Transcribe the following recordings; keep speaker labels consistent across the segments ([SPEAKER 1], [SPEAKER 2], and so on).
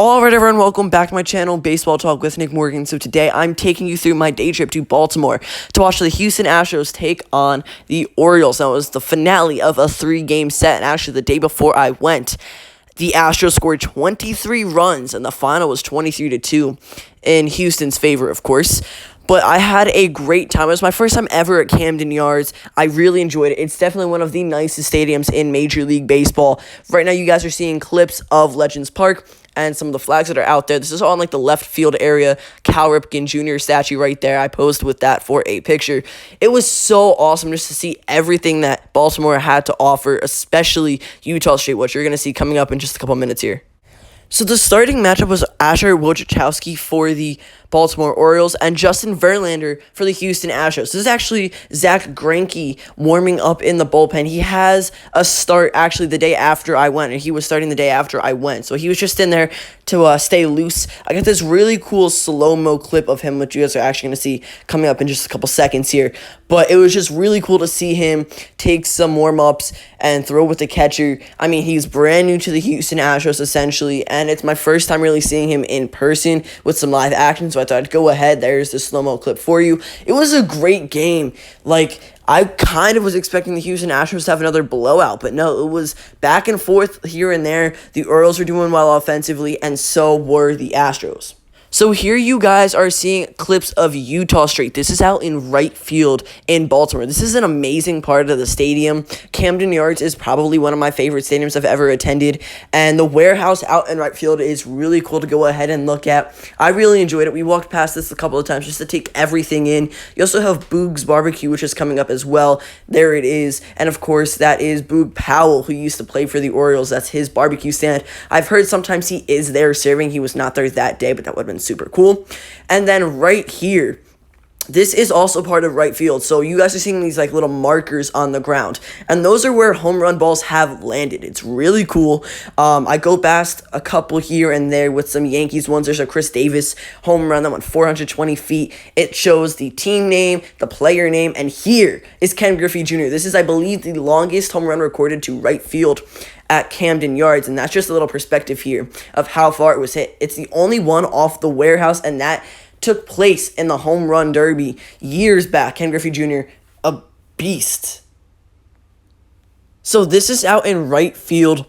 [SPEAKER 1] Alright everyone, welcome back to my channel, Baseball Talk with Nick Morgan. So today I'm taking you through my day trip to Baltimore to watch the Houston Astros take on the Orioles. Now it was the finale of a 3-game set, and actually the day before I went, the Astros scored 23 runs, and the final was 23-2 in Houston's favor, of course. But I had a great time. It was my first time ever at Camden Yards. I really enjoyed it. It's definitely one of the nicest stadiums in Major League Baseball. Right now, you guys are seeing clips of Legends Park and some of the flags that are out there. This is all in like the left field area. Cal Ripken Jr. statue right there. I posed with that for a picture. It was so awesome just to see everything that Baltimore had to offer, especially Utah Street, which you're going to see coming up in just a couple minutes here. So the starting matchup was Asher Wojciechowski for the Baltimore Orioles and Justin Verlander for the Houston Astros. This is actually Zach Greinke warming up in the bullpen. He has a start actually the day after I went, and he was starting the day after I went. So he was just in there to stay loose. I got this really cool slow-mo clip of him, which you guys are actually going to see coming up in just a couple seconds here. But it was just really cool to see him take some warm-ups and throw with the catcher. I mean, he's brand new to the Houston Astros, essentially, and it's my first time really seeing him in person with some live action, so I thought I'd go ahead. There's the slow-mo clip for you. It was a great game. I kind of was expecting the Houston Astros to have another blowout, but no, it was back and forth here and there. The Orioles were doing well offensively, and so were the Astros. So here you guys are seeing clips of Utah Street. This is out in right field in Baltimore. This is an amazing part of the stadium. Camden Yards is probably one of my favorite stadiums I've ever attended, and the warehouse out in right field is really cool to go ahead and look at. I really enjoyed it. We walked past this a couple of times just to take everything in. You also have Boog's Barbecue, which is coming up as well. There it is. And of course, that is Boog Powell, who used to play for the Orioles. That's his barbecue stand. I've heard sometimes he is there serving. He was not there that day, but that would have been super cool. And then right here, this is also part of right field. So you guys are seeing these like little markers on the ground, and those are where home run balls have landed. It's really cool. I go past a couple here and there with some Yankees ones. There's a Chris Davis home run that went 420 feet. It shows the team name, the player name, and here is Ken Griffey Jr. This is, I believe, the longest home run recorded to right field at Camden Yards, and that's just a little perspective here of how far it was hit. It's the only one off the warehouse, and that took place in the home run derby years back. Ken Griffey Jr., a beast. So this is out in right field,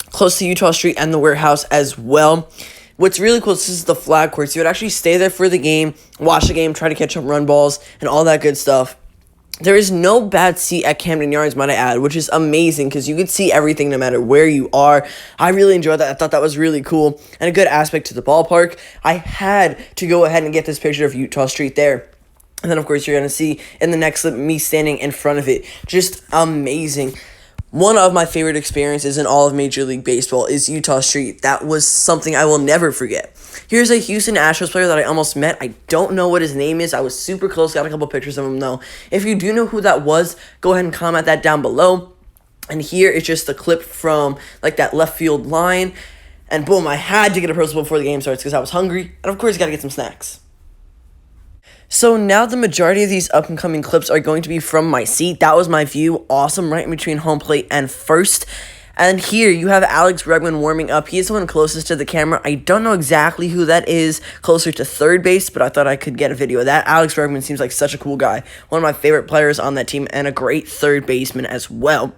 [SPEAKER 1] close to Utah Street and the warehouse as well. What's really cool, this is the flag court. So you would actually stay there for the game, watch the game, try to catch home run balls, and all that good stuff. There is no bad seat at Camden Yards, might I add, which is amazing because you can see everything no matter where you are. I really enjoyed that. I thought that was really cool and a good aspect to the ballpark. I had to go ahead and get this picture of Utah Street there. And then, of course, you're going to see in the next clip me standing in front of it. Just amazing. One of my favorite experiences in all of Major League Baseball is Utah Street. That was something I will never forget. Here's a Houston Astros player that I almost met. I don't know what his name is. I was super close. Got a couple pictures of him, though. If you do know who that was, go ahead and comment that down below. And here is just a clip from like that left field line. And boom, I had to get a personal before the game starts because I was hungry. And of course, you got to get some snacks. So now the majority of these up-and-coming clips are going to be from my seat. That was my view. Awesome, right in between home plate and first. And here you have Alex Bregman warming up. He is the one closest to the camera. I don't know exactly who that is closer to third base, but I thought I could get a video of that. Alex Bregman seems like such a cool guy. One of my favorite players on that team and a great third baseman as well.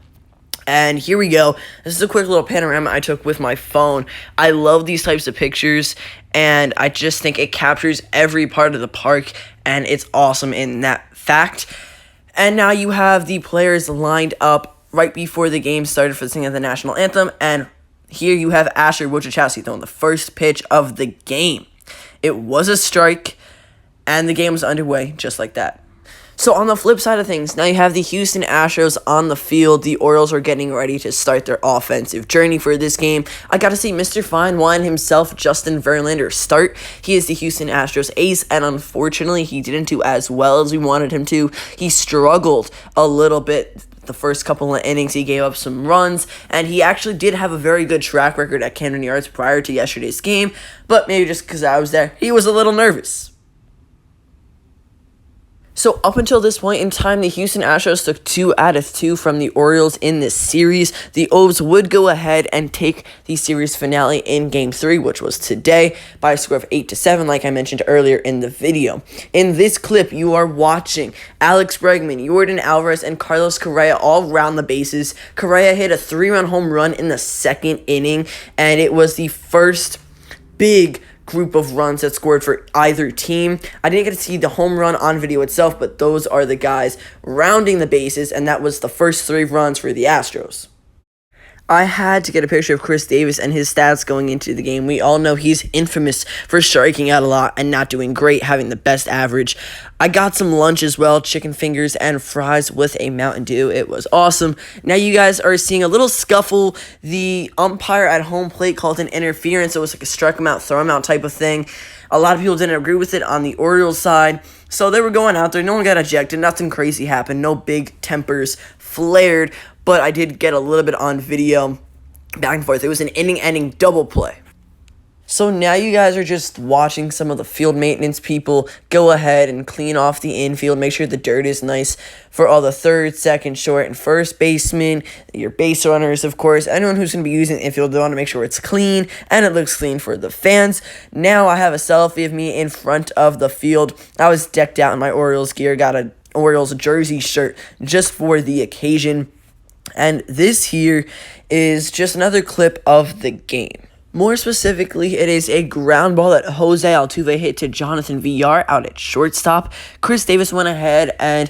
[SPEAKER 1] And here we go. This is a quick little panorama I took with my phone. I love these types of pictures, and I just think it captures every part of the park, and it's awesome in that fact. And now you have the players lined up right before the game started for the singing of the national anthem, and here you have Asher Wojciechowski throwing the first pitch of the game. It was a strike, and the game was underway just like that. So on the flip side of things, now you have the Houston Astros on the field. The Orioles are getting ready to start their offensive journey for this game. I got to see Mr. Fine Wine himself, Justin Verlander, start. He is the Houston Astros ace, and unfortunately, he didn't do as well as we wanted him to. He struggled a little bit the first couple of innings. He gave up some runs, and he actually did have a very good track record at Camden Yards prior to yesterday's game, but maybe just because I was there, he was a little nervous. So up until this point in time, the Houston Astros took 2 out of 2 from the Orioles in this series. The O's would go ahead and take the series finale in Game 3, which was today, by a score of 8-7, like I mentioned earlier in the video. In this clip, you are watching Alex Bregman, Yordan Alvarez, and Carlos Correa all round the bases. Correa hit a 3-run home run in the second inning, and it was the first big group of runs that scored for either team. I didn't get to see the home run on video itself, but those are the guys rounding the bases, and that was the first 3 runs for the Astros. I had to get a picture of Chris Davis and his stats going into the game. We all know he's infamous for striking out a lot and not doing great, having the best average. I got some lunch as well, chicken fingers and fries with a Mountain Dew. It was awesome. Now you guys are seeing a little scuffle. The umpire at home plate called an interference. It was like a strike him out, throw him out type of thing. A lot of people didn't agree with it on the Orioles side. So they were going out there. No one got ejected. Nothing crazy happened. No big tempers flared. But I did get a little bit on video back and forth. It was an inning-ending double play. So now you guys are just watching some of the field maintenance people go ahead and clean off the infield, make sure the dirt is nice for all the third, second, short, and first basemen, your base runners, of course. Anyone who's going to be using the infield, they want to make sure it's clean and it looks clean for the fans. Now I have a selfie of me in front of the field. I was decked out in my Orioles gear, got an Orioles jersey shirt just for the occasion. And this here is just another clip of the game. More specifically, it is a ground ball that Jose Altuve hit to Jonathan Villar out at shortstop. Chris Davis went ahead and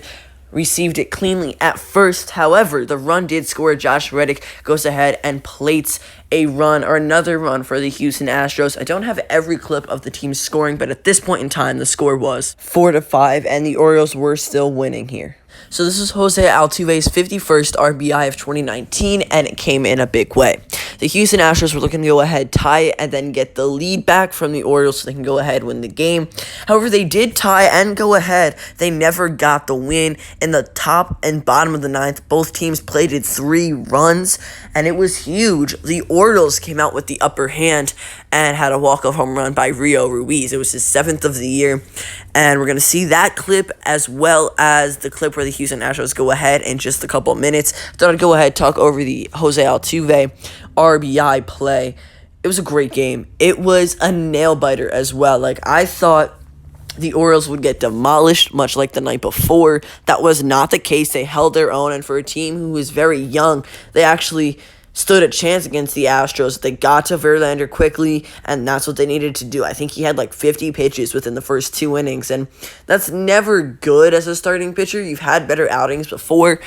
[SPEAKER 1] received it cleanly at first. However, the run did score. Josh Reddick goes ahead and plates a run or another run for the Houston Astros. I don't have every clip of the team scoring, but at this point in time, the score was 4-5, and the Orioles were still winning here. So this is Jose Altuve's 51st RBI of 2019, and it came in a big way. The Houston Astros were looking to go ahead, tie it, and then get the lead back from the Orioles so they can go ahead and win the game. However, they did tie and go ahead. They never got the win. In the top and bottom of the ninth, both teams plated 3 runs, and it was huge. The Orioles came out with the upper hand and had a walk-off home run by Rio Ruiz. It was his 7th of the year, and we're going to see that clip as well as the clip where the Houston Astros go ahead in just a couple minutes. Thought I'd go ahead and talk over the Jose Altuve RBI play. It was a great game. It was a nail-biter as well. Like, I thought the Orioles would get demolished, much like the night before. That was not the case. They held their own, and for a team who was very young, they actually stood a chance against the Astros. They got to Verlander quickly, and that's what they needed to do. I think he had like 50 pitches within the first 2 innings, and that's never good as a starting pitcher. You've had better outings before.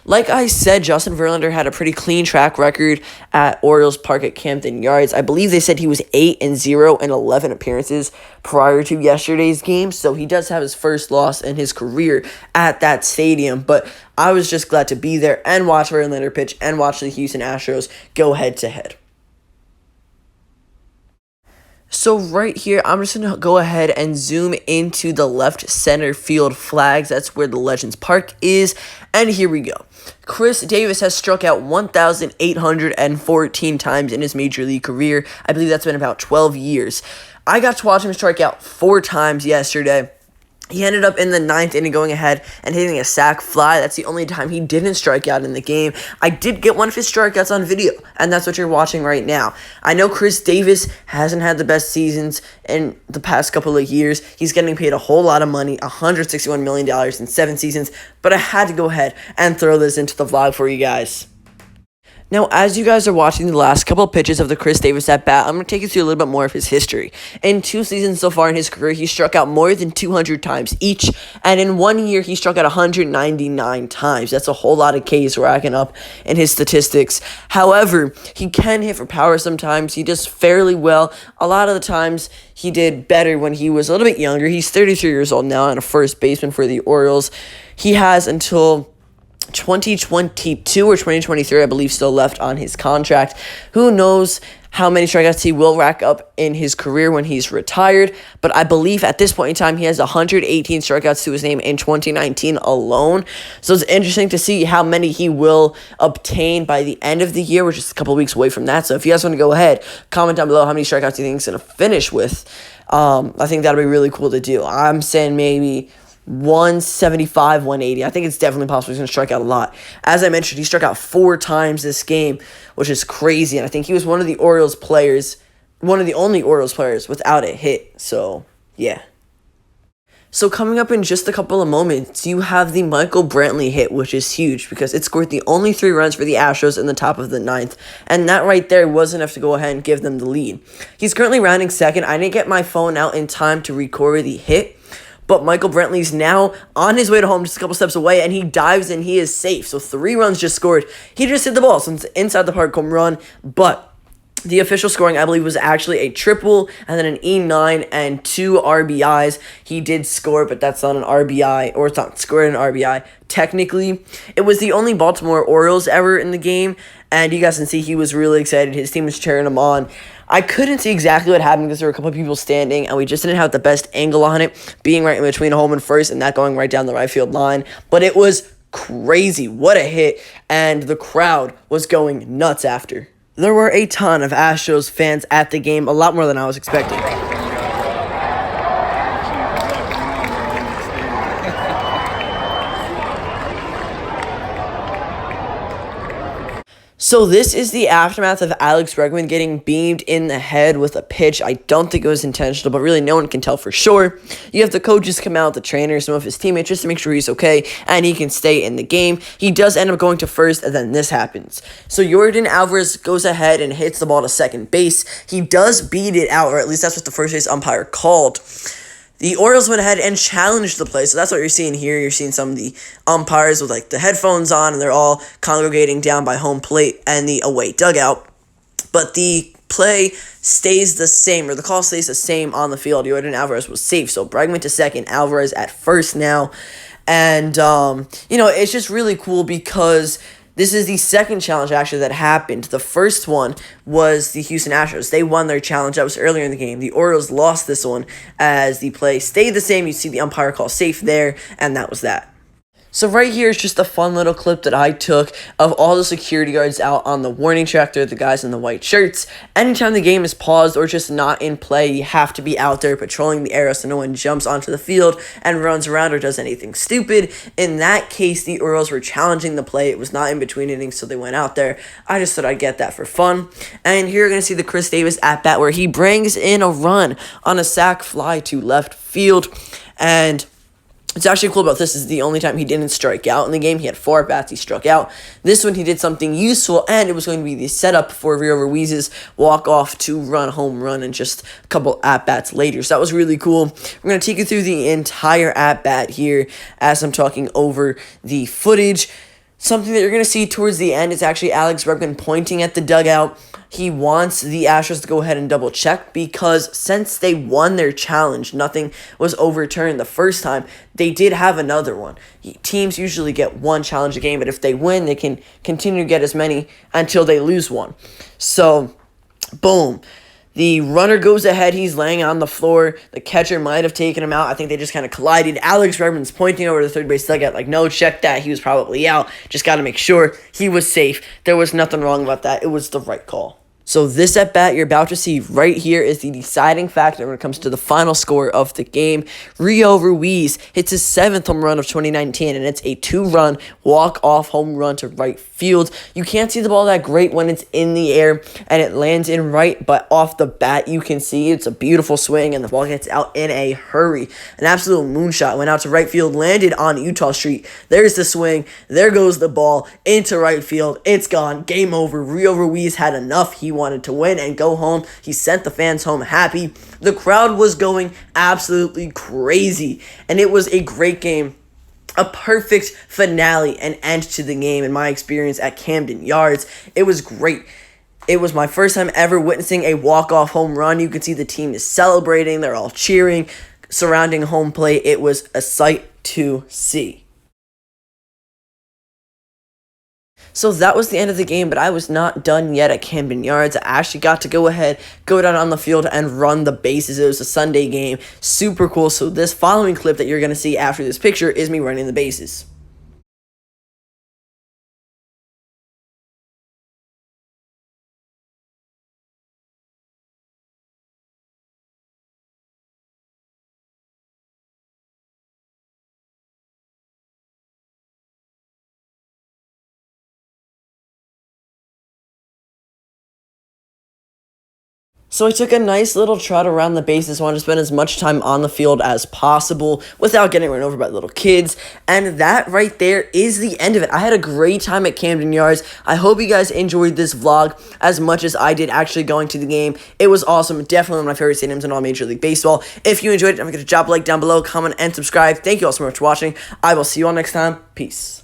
[SPEAKER 1] Like I said, Justin Verlander had a pretty clean track record at Orioles Park at Camden Yards. I believe they said he was 8-0 in 11 appearances prior to yesterday's game, so he does have his first loss in his career at that stadium, but I was just glad to be there and watch Verlander pitch and watch the Houston Astros go head-to-head. So right here, I'm just going to go ahead and zoom into the left center field flags. That's where the Legends Park is. And here we go. Chris Davis has struck out 1,814 times in his major league career. I believe that's been about 12 years. I got to watch him strike out 4 times yesterday. He ended up in the 9th inning going ahead and hitting a sac fly. That's the only time he didn't strike out in the game. I did get one of his strikeouts on video, and that's what you're watching right now. I know Chris Davis hasn't had the best seasons in the past couple of years. He's getting paid a whole lot of money, $161 million in 7 seasons, but I had to go ahead and throw this into the vlog for you guys. Now, as you guys are watching the last couple of pitches of the Chris Davis at-bat, I'm going to take you through a little bit more of his history. In 2 seasons so far in his career, he struck out more than 200 times each, and in 1 year, he struck out 199 times. That's a whole lot of Ks racking up in his statistics. However, he can hit for power sometimes. He does fairly well. A lot of the times, he did better when he was a little bit younger. He's 33 years old now and a first baseman for the Orioles. He has until 2022 or 2023, I believe, still left on his contract. Who knows how many strikeouts he will rack up in his career when he's retired, but I believe at this point in time, he has 118 strikeouts to his name in 2019 alone. So it's interesting to see how many he will obtain by the end of the year, which is a couple weeks away from that. So if you guys want to go ahead, comment down below how many strikeouts you think he's going to finish with. I think that'll be really cool to do. I'm saying maybe 175, 180. I think it's definitely possible he's going to strike out a lot. As I mentioned, he struck out 4 times this game, which is crazy. And I think he was one of the Orioles players, one of the only Orioles players without a hit. So, yeah. So coming up in just a couple of moments, you have the Michael Brantley hit, which is huge because it scored the only 3 runs for the Astros in the top of the 9th, and that right there was enough to go ahead and give them the lead. He's currently rounding second. I didn't get my phone out in time to record the hit, but Michael Brantley's now on his way to home, just a couple steps away, and he dives and he is safe. So 3 runs just scored. He just hit the ball, so it's inside the park home run, but the official scoring, I believe, was actually a triple and then an E9 and 2 RBIs. He did score, but that's not an RBI, or it's not scored an RBI. Technically, it was the only Baltimore Orioles ever in the game, and you guys can see he was really excited. His team was cheering him on. I couldn't see exactly what happened because there were a couple of people standing, and we just didn't have the best angle on it, being right in between home and first and that going right down the right field line. But it was crazy. What a hit, and the crowd was going nuts after. There were a ton of Astros fans at the game, a lot more than I was expecting. So this is the aftermath of Alex Bregman getting beamed in the head with a pitch. I don't think it was intentional, but really no one can tell for sure. You have the coaches come out, the trainers, some of his teammates, just to make sure he's okay and he can stay in the game. He does end up going to first, and then this happens. So Yordan Alvarez goes ahead and hits the ball to second base. He does beat it out, or at least that's what the first base umpire called. The Orioles went ahead and challenged the play, so that's what you're seeing here. You're seeing some of the umpires with like the headphones on, and they're all congregating down by home plate and the away dugout. But the play stays the same, or the call stays the same on the field. Yordan Alvarez was safe, so Bregman to second, Alvarez at first now. And, it's just really cool because this is the second challenge, actually, that happened. The first one was the Houston Astros. They won their challenge. That was earlier in the game. The Orioles lost this one as the play stayed the same. You see the umpire call safe there, and that was that. So right here is just a fun little clip that I took of all the security guards out on the warning track. They're the guys in the white shirts. Anytime the game is paused or just not in play, you have to be out there patrolling the area so no one jumps onto the field and runs around or does anything stupid. In that case, the Orioles were challenging the play. It was not in between innings, so they went out there. I just thought I'd get that for fun. And here you're going to see the Chris Davis at-bat where he brings in a run on a sac fly to left field. And what's actually cool about this is the only time he didn't strike out in the game. He had 4 at-bats, he struck out. This one he did something useful, and it was going to be the setup for Rio Ruiz's walk-off 2-run home run and just a couple at-bats later. So that was really cool. We're going to take you through the entire at-bat here as I'm talking over the footage. Something that you're going to see towards the end is actually Alex Bregman pointing at the dugout. He wants the Astros to go ahead and double check because since they won their challenge, nothing was overturned the first time. They did have another one. Teams usually get 1 challenge a game, but if they win, they can continue to get as many until they lose one. So, boom. The runner goes ahead. He's laying on the floor. The catcher might have taken him out. I think they just kind of collided. Alex Bregman's pointing over to the third base dugout like, no, check that. He was probably out. Just got to make sure he was safe. There was nothing wrong about that. It was the right call. So this at-bat you're about to see right here is the deciding factor when it comes to the final score of the game. Rio Ruiz hits his 7th home run of 2019, and it's a 2-run walk-off home run to right field. You can't see the ball that great when it's in the air, and it lands in right, but off the bat you can see it's a beautiful swing, and the ball gets out in a hurry. An absolute moonshot went out to right field, landed on Utah Street. There's the swing. There goes the ball into right field. It's gone. Game over. Rio Ruiz had enough. He wanted to win and go home. He sent the fans home happy. The crowd was going absolutely crazy, and it was a great game. A perfect finale and end to the game in my experience at Camden Yards. It was great. It was my first time ever witnessing a walk-off home run. You can see the team is celebrating. They're all cheering, surrounding home plate. It was a sight to see. So that was the end of the game, but I was not done yet at Camden Yards. I actually got to go ahead, go down on the field, and run the bases. It was a Sunday game. Super cool. So this following clip that you're going to see after this picture is me running the bases. So I took a nice little trot around the bases, wanted to spend as much time on the field as possible without getting run over by little kids. And that right there is the end of it. I had a great time at Camden Yards. I hope you guys enjoyed this vlog as much as I did actually going to the game. It was awesome. Definitely one of my favorite stadiums in all Major League Baseball. If you enjoyed it, don't forget to drop a like down below, comment, and subscribe. Thank you all so much for watching. I will see you all next time. Peace.